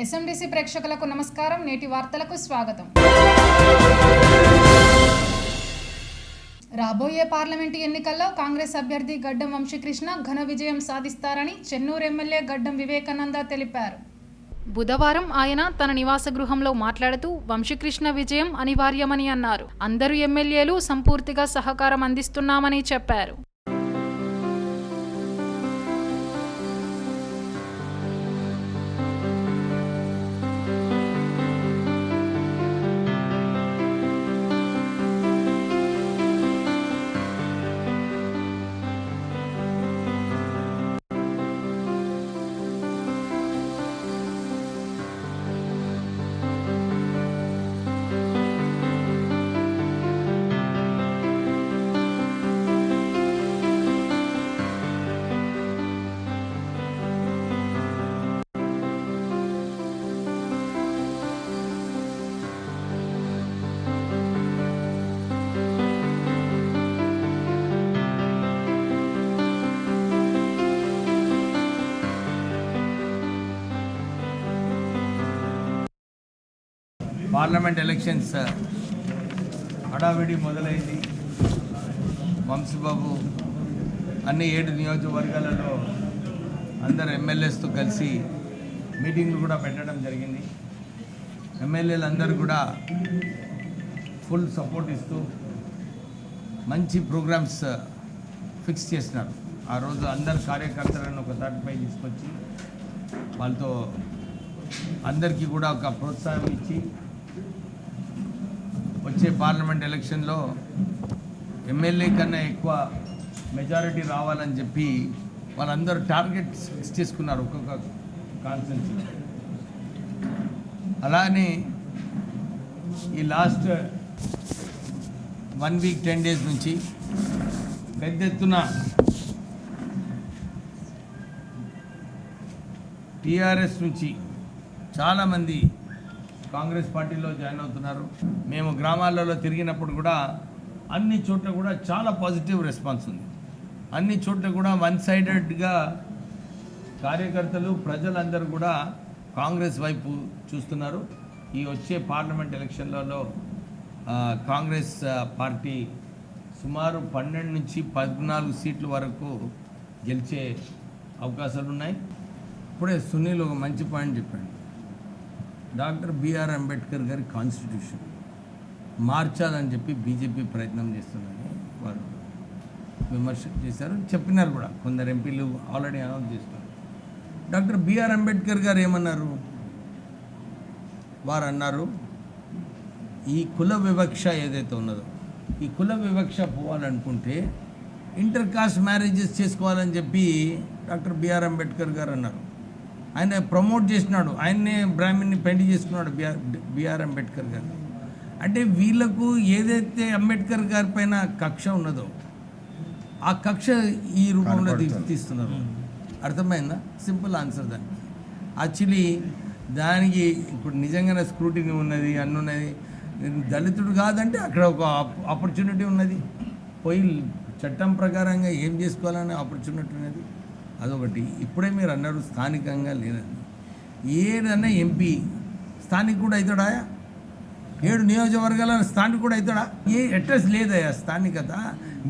ఎస్ఎండిసి ప్రేక్షకులకు నమస్కారం. నేటి వార్తలకు స్వాగతం. రాబోయే పార్లమెంటు ఎన్నికల్లో కాంగ్రెస్ అభ్యర్థి గడ్డం వంశీకృష్ణ ఘన విజయం సాధిస్తారని చెన్నూరు ఎమ్మెల్యే గడ్డం వివేకానంద తెలిపారు. బుధవారం ఆయన తన నివాస గృహంలో మాట్లాడుతూ వంశీకృష్ణ విజయం అనివార్యమని అన్నారు. అందరూ ఎమ్మెల్యేలు సంపూర్తిగా సహకారం అందిస్తున్నామని చెప్పారు. పార్లమెంట్ ఎలక్షన్స్ హడావిడి మొదలైంది. వంశీబాబు అన్ని 7 నియోజకవర్గాలలో అందరు ఎమ్మెల్యేస్తో కలిసి మీటింగ్లు కూడా పెట్టడం జరిగింది. ఎమ్మెల్యేలు అందరూ కూడా ఫుల్ సపోర్ట్ ఇస్తూ మంచి ప్రోగ్రామ్స్ ఫిక్స్ చేసినారు. ఆ రోజు అందరు కార్యకర్తలను ఒక తాటిపై తీసుకొచ్చి వాళ్ళతో అందరికీ కూడా ఒక ప్రోత్సాహం ఇచ్చి వచ్చే పార్లమెంట్ ఎలక్షన్లో ఎమ్మెల్యే కన్నా ఎక్కువ మెజారిటీ రావాలని చెప్పి వాళ్ళందరూ టార్గెట్స్ ఫిక్స్ చేసుకున్నారు ఒక్కొక్క కాన్స్టిట్యున్సీలో. అలానే ఈ లాస్ట్ 1 వీక్ 10 డేస్ నుంచి పెద్ద ఎత్తున టీఆర్ఎస్ నుంచి చాలామంది కాంగ్రెస్ పార్టీలో జాయిన్ అవుతున్నారు. మేము గ్రామాలలో తిరిగినప్పుడు కూడా అన్ని చోట్ల కూడా చాలా పాజిటివ్ రెస్పాన్స్ ఉంది. అన్ని చోట్ల కూడా వన్ సైడెడ్గా కార్యకర్తలు ప్రజలందరూ కూడా కాంగ్రెస్ వైపు చూస్తున్నారు. ఈ వచ్చే పార్లమెంట్ ఎలక్షన్లలో కాంగ్రెస్ పార్టీ సుమారు 12 నుంచి 14 సీట్ల వరకు గెలిచే అవకాశాలు ఉన్నాయి. ఇప్పుడే సునీల్ ఒక మంచి పాయింట్ చెప్పాడు. డాక్టర్ బిఆర్ అంబేద్కర్ గారి కాన్స్టిట్యూషన్ మార్చాలని చెప్పి బీజేపీ ప్రయత్నం చేస్తుందని వారు విమర్శ చేశారు, చెప్పినారు కూడా. కొందరు ఎంపీలు ఆల్రెడీ అనౌన్స్ చేస్తున్నారు. డాక్టర్ బిఆర్ అంబేద్కర్ గారు ఏమన్నారు? వారు అన్నారు, ఈ కుల వివక్ష ఏదైతే ఉన్నదో ఈ కుల వివక్ష పోవాలనుకుంటే ఇంటర్ కాస్ట్ మ్యారేజెస్ చేసుకోవాలని చెప్పి డాక్టర్ బిఆర్ అంబేద్కర్ గారు అన్నారు. ఆయన ప్రమోట్ చేసినాడు. ఆయన్నే బ్రాహ్మణ్ని పెళ్లి చేసుకున్నాడు బిఆర్ అంబేద్కర్ గారు. అంటే వీళ్ళకు ఏదైతే అంబేద్కర్ గారి పైన కక్ష ఉన్నదో ఆ కక్ష ఈ రూపంలో తీస్తున్నారు. అర్థమైందా? సింపుల్ ఆన్సర్ దానికి. యాక్చువల్లీ దానికి ఇప్పుడు నిజంగానే స్క్రూటినీ ఉన్నది, అన్నున్నది. దళితుడు కాదంటే అక్కడ ఒక ఆపర్చునిటీ ఉన్నది. పోయి చట్టం ప్రకారంగా ఏం చేసుకోవాలనే ఆపర్చునిటీ ఉన్నది. అదొకటి. ఇప్పుడే మీరు అన్నారు స్థానికంగా లేదని. ఏదన్నా ఎంపీ స్థానిక కూడా అవుతాడా? 7 నియోజకవర్గాల స్థానిక కూడా అవుతాడా? ఏ అడ్రస్ లేదయ్యా స్థానికత.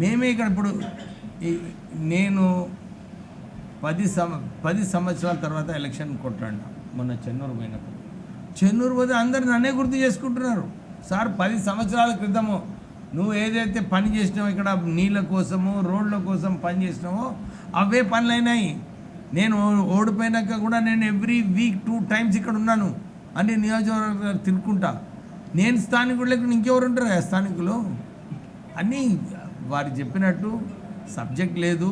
మేమే ఇక్కడ ఇప్పుడు నేను 10 సంవత్సరాల తర్వాత ఎలక్షన్ కొట్టాను. మొన్న చెన్నూరు పోయినప్పుడు చెన్నూరు పోతే అందరు నన్నే గుర్తు చేసుకుంటున్నారు. సార్ 10 సంవత్సరాల క్రితము నువ్వు ఏదైతే పని చేసినావో, ఇక్కడ నీళ్ళ కోసము రోడ్ల కోసం పని చేసినావో అవే పనులైనాయి. నేను ఓడిపోయినాక కూడా నేను ఎవ్రీ వీక్ 2 టైమ్స్ ఇక్కడ ఉన్నాను. అన్ని నియోజకవర్గాలు తిరుక్కుంటా. నేను స్థానికులకు ఇంకెవరు ఉంటారు స్థానికులు? అన్నీ వారు చెప్పినట్టు సబ్జెక్ట్ లేదు,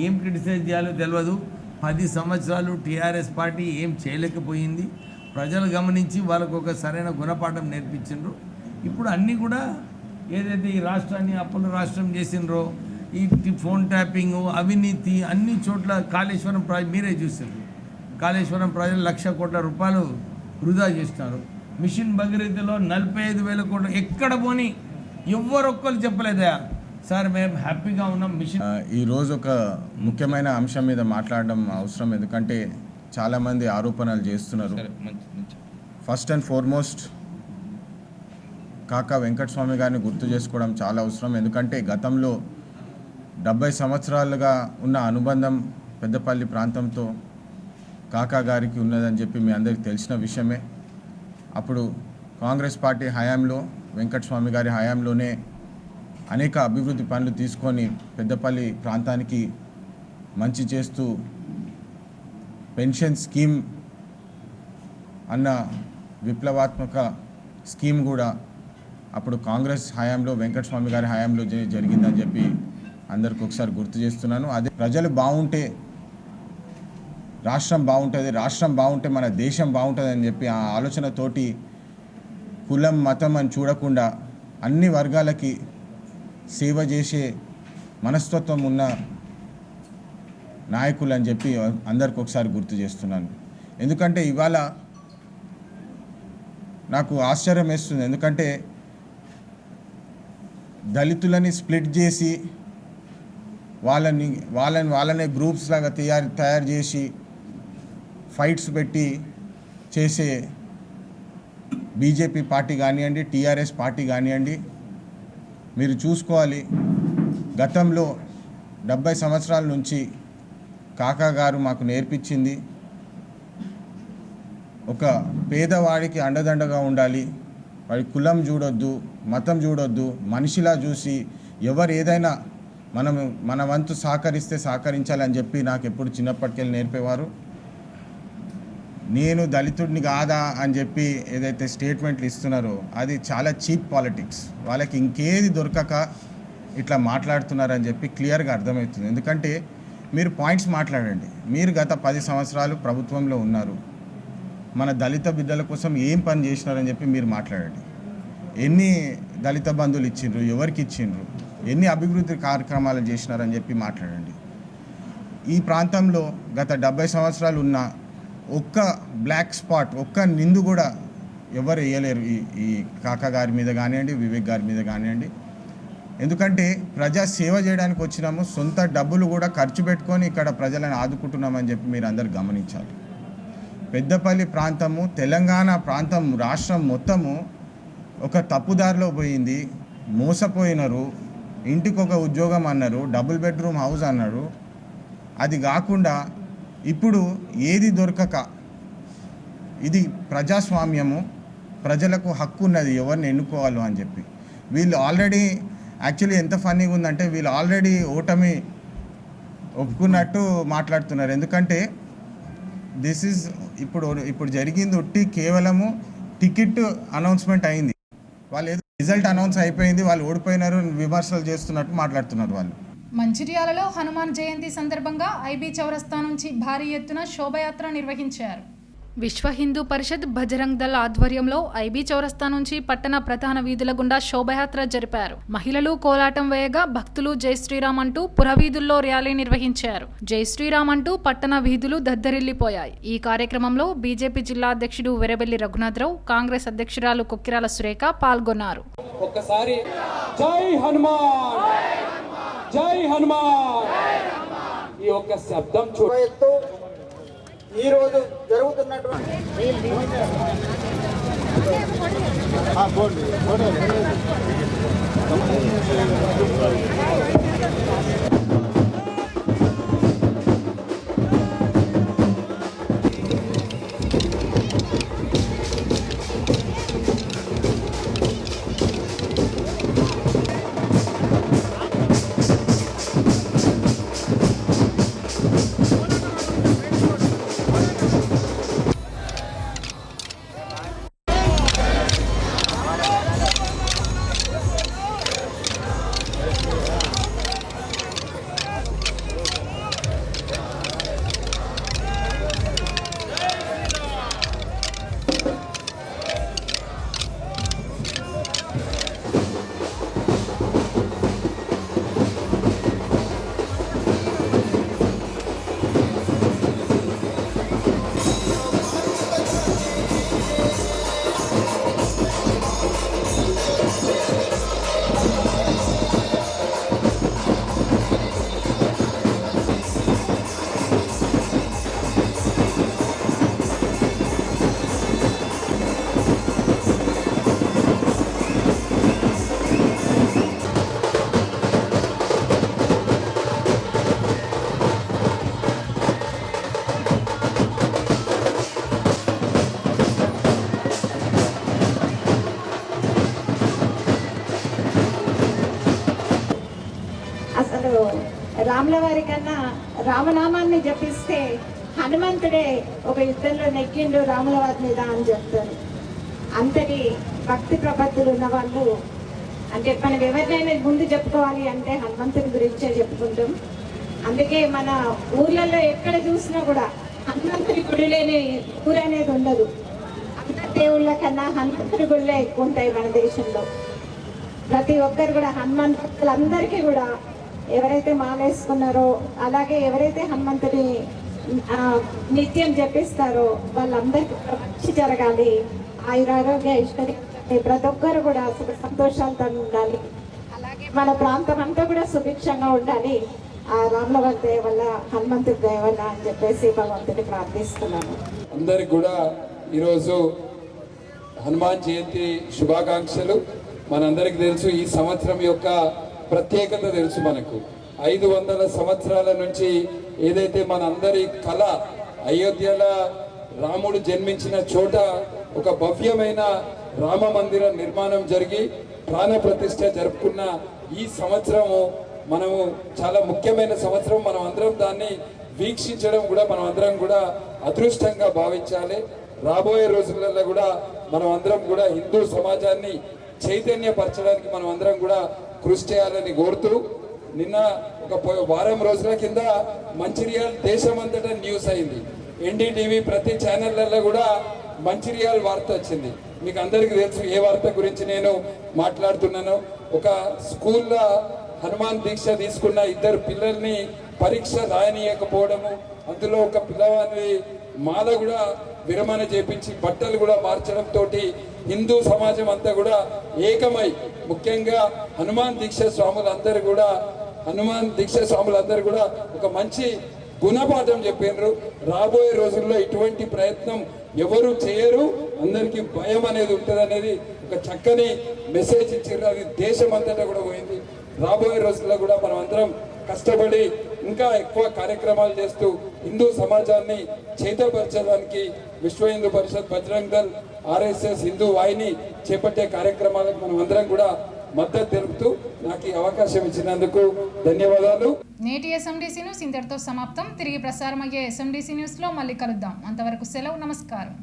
ఏం క్రిటిసైజ్ చేయాలో తెలియదు. 10 సంవత్సరాలు టీఆర్ఎస్ పార్టీ ఏం చేయలేకపోయింది. ప్రజలు గమనించి వాళ్ళకు ఒక సరైన గుణపాఠం నేర్పించిండ్రు. ఇప్పుడు అన్నీ కూడా ఏదైతే ఈ రాష్ట్రాన్ని అప్పుల రాష్ట్రం చేసిండ్రో, ఈ ఫోన్ ట్యాపింగ్, అవినీతి, అన్ని చోట్ల కాళేశ్వరం ప్రాజెక్ట్ మీరే చూసారు. కాళేశ్వరం ప్రాజెక్టు 1,00,000 కోట్ల రూపాయలు వృధా చేసినారు. మిషన్ భగీరథలో 45,000 కోట్లు ఎక్కడ పోని ఎవ్వరొక్కరు చెప్పలేదా? సార్ మేము హ్యాపీగా ఉన్నాం. మిషన్ ఈరోజు ఒక ముఖ్యమైన అంశం మీద మాట్లాడడం అవసరం. ఎందుకంటే చాలామంది ఆరోపణలు చేస్తున్నారు. ఫస్ట్ అండ్ ఫార్మోస్ట్ కాకా వెంకటస్వామి గారిని గుర్తు చేసుకోవడం చాలా అవసరం. ఎందుకంటే గతంలో 70 సంవత్సరాలుగా ఉన్న అనుబంధం పెద్దపల్లి ప్రాంతంతో కాకా గారికి ఉన్నదని చెప్పి మీ అందరికీ తెలిసిన విషయమే. అప్పుడు కాంగ్రెస్ పార్టీ హయాంలో వెంకటస్వామి గారి హయాంలోనే అనేక అభివృద్ధి పనులు తీసుకొని పెద్దపల్లి ప్రాంతానికి మంచి చేస్తూ పెన్షన్ స్కీమ్ అన్న విప్లవాత్మక స్కీమ్ కూడా అప్పుడు కాంగ్రెస్ హయాంలో వెంకటస్వామి గారి హయాంలో జరిగిందని చెప్పి అందరికి ఒకసారి గుర్తు చేస్తున్నాను. అదే ప్రజలు బాగుంటే రాష్ట్రం బాగుంటుంది, రాష్ట్రం బాగుంటే మన దేశం బాగుంటుంది అని చెప్పి ఆ ఆలోచనతోటి కులం మతం అని చూడకుండా అన్ని వర్గాలకి సేవ చేసే మనస్తత్వం ఉన్న నాయకులు అని చెప్పి అందరికి ఒకసారి గుర్తు చేస్తున్నాను. ఎందుకంటే ఇవాళ నాకు ఆశ్చర్యం వేస్తుంది. ఎందుకంటే దళితులని స్ప్లిట్ చేసి వాళ్ళనే గ్రూప్స్ లాగా తయారు చేసి ఫైట్స్ పెట్టి చేసే బీజేపీ పార్టీ కానివ్వండి, టీఆర్ఎస్ పార్టీ కానివ్వండి, మీరు చూసుకోవాలి. గతంలో 70 సంవత్సరాల నుంచి కాకా గారు మాకు నేర్పించింది ఒక పేదవాడికి అండదండగా ఉండాలి, వాడి కులం చూడొద్దు, మతం చూడొద్దు, మనిషిలా చూసి ఎవరు ఏదైనా మన వంతు సహకరించాలని చెప్పి నాకు ఎప్పుడు చిన్నప్పటికెళ్ళి నేర్పేవారు. నేను దళితుడిని కాదా అని చెప్పి ఏదైతే స్టేట్మెంట్లు ఇస్తున్నారో అది చాలా చీప్ పాలిటిక్స్. వాళ్ళకి ఇంకేది దొరకక ఇట్లా మాట్లాడుతున్నారని చెప్పి క్లియర్గా అర్థమవుతుంది. ఎందుకంటే మీరు పాయింట్స్ మాట్లాడండి. మీరు గత 10 సంవత్సరాలు ప్రభుత్వంలో ఉన్నారు, మన దళిత బిడ్డల కోసం ఏం పని చేసినారని చెప్పి మీరు మాట్లాడండి. ఎన్ని దళిత బంధువులు ఇచ్చిండ్రు, ఎవరికి ఇచ్చిండ్రు, ఎన్ని అభివృద్ధి కార్యక్రమాలు చేసినారని చెప్పి మాట్లాడండి. ఈ ప్రాంతంలో గత 70 సంవత్సరాలు ఉన్న ఒక్క బ్లాక్ స్పాట్, ఒక్క నిందు కూడా ఎవరు వేయలేరు ఈ కాకా గారి మీద కానివ్వండి, వివేక్ గారి మీద కానివ్వండి. ఎందుకంటే ప్రజా సేవ చేయడానికి వచ్చినాము, సొంత డబ్బులు కూడా ఖర్చు పెట్టుకొని ఇక్కడ ప్రజలను ఆదుకుంటున్నామని చెప్పి మీరు అందరు గమనించాలి. పెద్దపల్లి ప్రాంతము, తెలంగాణ ప్రాంతం, రాష్ట్రం మొత్తము ఒక తప్పుదారిలో పోయింది. మోసపోయినారు. ఇంటికి ఒక ఉద్యోగం అన్నారు, డబుల్ బెడ్రూమ్ హౌస్ అన్నారు. అది కాకుండా ఇప్పుడు ఏది దొరకక, ఇది ప్రజాస్వామ్యము, ప్రజలకు హక్కు ఉన్నది ఎవరిని ఎన్నుకోవాలో అని చెప్పి వీళ్ళు ఆల్రెడీ యాక్చువల్లీ ఎంత ఫన్నీగా ఉందంటే వీళ్ళు ఆల్రెడీ ఓటమి ఒప్పుకున్నట్టు మాట్లాడుతున్నారు. ఎందుకంటే దిస్ ఈజ్ ఇప్పుడు జరిగింది ఒట్టి కేవలము టికెట్ అనౌన్స్మెంట్ అయింది. వాళ్ళు ఏదో రిజల్ట్ అనౌన్స్ అయిపోయింది, వాళ్ళు ఓడిపోయినారు విమర్శలు చేస్తున్నట్టు మాట్లాడుతున్నారు వాళ్ళు. మంచిర్యాలలో హనుమాన్ జయంతి సందర్భంగా ఐబీ చౌరస్తా నుంచి భారీ ఎత్తున శోభయాత్ర నిర్వహించారు. విశ్వ హిందూ పరిషత్ బజరంగ్ దళ్ ఆధ్వర్యంలో ఐబీ చౌరస్తా నుంచి పట్టణ ప్రధాన వీధుల గుండా శోభయాత్ర జరిపారు. మహిళలు కోలాటం వేయగా భక్తులు జై శ్రీరామ్ అంటూ పురవీధుల్లో ర్యాలీ నిర్వహించారు. జై శ్రీరామ్ అంటూ పట్టణ వీధులు దద్దరిల్లిపోయాయి. ఈ కార్యక్రమంలో బీజేపీ జిల్లా అధ్యక్షుడు వెరబెల్లి రఘునాథరావు, కాంగ్రెస్ అధ్యక్షురాలు కొక్కిరాల సురేఖ పాల్గొన్నారు. ఒక్కసారి జై హనుమాన్, జై హనుమాన్ ఈ ఒక్క శబ్దం చూడొచ్చు. ఈ రోజు జరుగుతున్నటువంటి ఇప్పుడు రాముల వారి కన్నా రామనామాన్ని జపిస్తే హనుమంతుడే ఒక యుద్ధంలో నెగ్గిండు రాముల వారి మీద అని చెప్తారు. అంతటి భక్తి ప్రపత్తులు ఉన్న వాళ్ళు, అంటే మనం ఎవరినైనా ముందు చెప్పుకోవాలి అంటే హనుమంతుడి గురించే చెప్పుకుంటాం. అందుకే మన ఊర్లలో ఎక్కడ చూసినా కూడా హనుమంతుడి గుడి లేని ఊరు అనేది ఉండదు. అందరి దేవుళ్ళ కన్నా హనుమంతుడి గుళ్ళే ఎక్కువ ఉంటాయి మన దేశంలో. ప్రతి ఒక్కరు కూడా హనుమంతులందరికీ కూడా ఎవరైతే మాలేసుకున్నారో, అలాగే ఎవరైతే హనుమంతుడి నిత్యం జపిస్తారో వాళ్ళందరికీ మంచి జరగాలి, ఆయురారోగ్య ఐశ్వర్యం, ప్రతి ఒక్కరు కూడా సుఖ సంతోషాలతో ఉండాలి. అలాగే మన ప్రాంతం అంతా కూడా సుభిక్షంగా ఉండాలి ఆ రాముల వారి దయ వల్ల, హనుమంతుడి దయ వల్ల అని చెప్పేసి భగవంతుని ప్రార్థిస్తున్నాను. అందరికి కూడా ఈరోజు హనుమాన్ జయంతి శుభాకాంక్షలు. మనందరికీ తెలుసు ఈ సంవత్సరం యొక్క ప్రత్యేకత తెలుసు. మనకు 500 సంవత్సరాల నుంచి ఏదైతే మన అందరి కళ, అయోధ్యలో రాముడు జన్మించిన చోట ఒక భవ్యమైన రామ మందిర నిర్మాణం జరిగి ప్రాణ ప్రతిష్ఠ జరుపుకున్న ఈ సంవత్సరము మనము చాలా ముఖ్యమైన సంవత్సరం. మనం అందరం దాన్ని వీక్షించడం కూడా మనం అందరం కూడా అదృష్టంగా భావించాలి. రాబోయే రోజులలో కూడా మనం అందరం కూడా హిందూ సమాజాన్ని చైతన్యపరచడానికి మనం అందరం కూడా కృషి చేయాలని కోరుతూ, నిన్న ఒక వారం రోజుల కింద మంచిర్యాల దేశమంతటా న్యూస్ అయింది. ఎన్డీటీవీ ప్రతి ఛానళ్లలో కూడా మంచిర్యాల వార్త వచ్చింది. మీకు అందరికీ తెలుసు ఏ వార్త గురించి నేను మాట్లాడుతున్నాను. ఒక స్కూల్లో హనుమాన్ దీక్ష తీసుకున్న 2 పిల్లల్ని పరీక్ష రాయనీయకపోవడము, అందులో ఒక పిల్లవాడిని మాల కూడా విరమణ చేపించి బట్టలు కూడా మార్చడంతో హిందూ సమాజం అంతా కూడా ఏకమై, ముఖ్యంగా హనుమాన్ దీక్ష స్వాములందరూ కూడా ఒక మంచి గుణపాఠం చెప్పినారు. రాబోయే రోజుల్లో ఇటువంటి ప్రయత్నం ఎవరు చేయరు, అందరికీ భయం అనేది ఉంటుంది అనేది ఒక చక్కని మెసేజ్ ఇచ్చారు. అది దేశం అంతటా కూడా పోయింది. రాబోయే రోజుల్లో కూడా మనం అందరం కష్టపడి ఇంకా ఎక్కువ కార్యక్రమాలు చేస్తూ హిందూ సమాజాన్ని చైతన్యపరచడానికి విశ్వ హిందూ పరిషత్, బజరంగ్ దళ్, RSS, హిందూ వాహిని చేపట్టే కార్యక్రమాలకు మనం అందరం కూడా మద్దతు తెలుపుతూ నాకు ఈ అవకాశం ఇచ్చినందుకు ధన్యవాదాలు. నేటి SMDC న్యూస్ ఇంతటితో సమాప్తం. తిరిగి ప్రసారమయ్యే SMDC న్యూస్లో మళ్ళీ కలుద్దాం. అంతవరకు సెలవు. నమస్కారం.